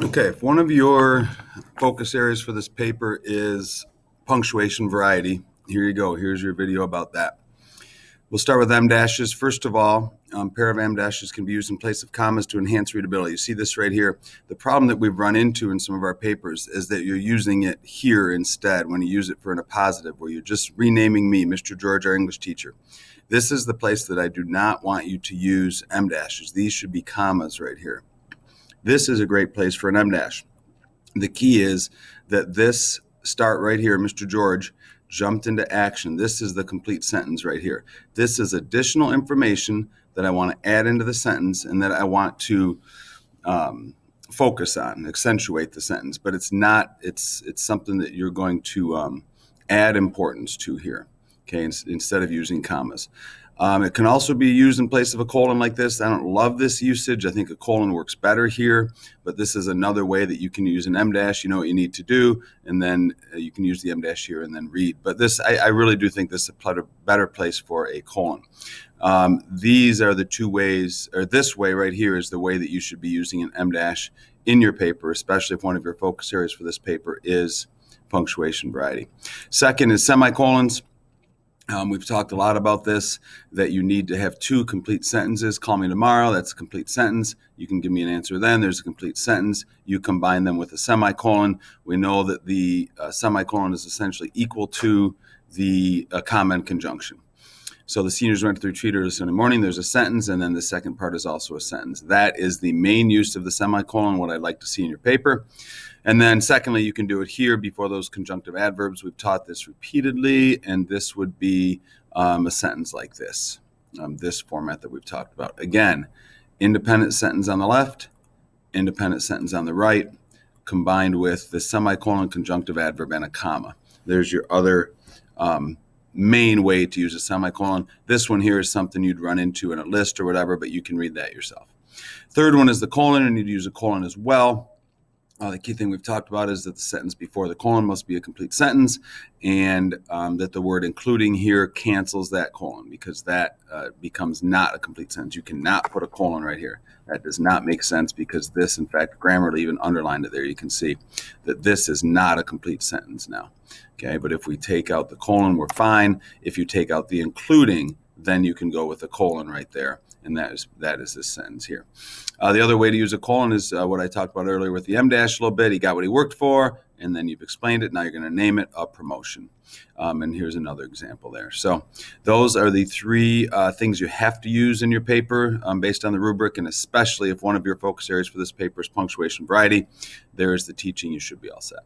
Okay, if one of your focus areas for this paper is punctuation variety, here you go. Here's your video about that. We'll start with em dashes. First of all, pair of em dashes can be used in place of commas to enhance readability. You see this right here. The problem that we've run into in some of our papers is that you're using it here instead when you use it for an appositive, where you're just renaming me, Mr. George, our English teacher. This is the place that I do not want you to use em dashes. These should be commas right here. This is a great place for an em dash. The key is that this start right here, Mr. George jumped into action. This is the complete sentence right here. This is additional information that I want to add into the sentence and that I want to focus on, accentuate the sentence. But it's not, it's something that you're going to add importance to here, okay, instead of using commas. It can also be used in place of a colon like this. I don't love this usage. I think a colon works better here, but this is another way that you can use an em dash. You know what you need to do, and then you can use the em dash here and then read. But this, I really do think this is a better place for a colon. These are the two ways, or this way right here is the way that you should be using an em dash in your paper, especially if one of your focus areas for this paper is punctuation variety. Second is semicolons. We've talked a lot about this, that you need to have two complete sentences. Call me tomorrow, that's a complete sentence. You can give me an answer then, there's a complete sentence. You combine them with a semicolon. We know that the semicolon is essentially equal to the comma and conjunction. So the seniors went to the retreat early Sunday morning, there's a sentence, and then the second part is also a sentence. That is the main use of the semicolon, what I'd like to see in your paper. And then secondly, you can do it here before those conjunctive adverbs. We've taught this repeatedly, and this would be a sentence like this, this format that we've talked about. Again, independent sentence on the left, independent sentence on the right, combined with the semicolon, conjunctive adverb, and a comma. There's your other main way to use a semicolon. This one here is something you'd run into in a list or whatever, but you can read that yourself. Third one is the colon, and you'd use a colon as well. The key thing we've talked about is that the sentence before the colon must be a complete sentence, and that the word including here cancels that colon, because that becomes not a complete sentence. You cannot put a colon right here. That does not make sense, because this, in fact, Grammarly even underlined it there. You can see that this is not a complete sentence now. Okay, but if we take out the colon, we're fine. If you take out the including, then you can go with a colon right there. And that is this sentence here. The other way to use a colon is what I talked about earlier with the em dash a little bit. He got what he worked for, and then you've explained it. Now you're going to name it a promotion. And here's another example there. So those are the three things you have to use in your paper based on the rubric, and especially if one of your focus areas for this paper is punctuation variety, there is the teaching. You should be all set.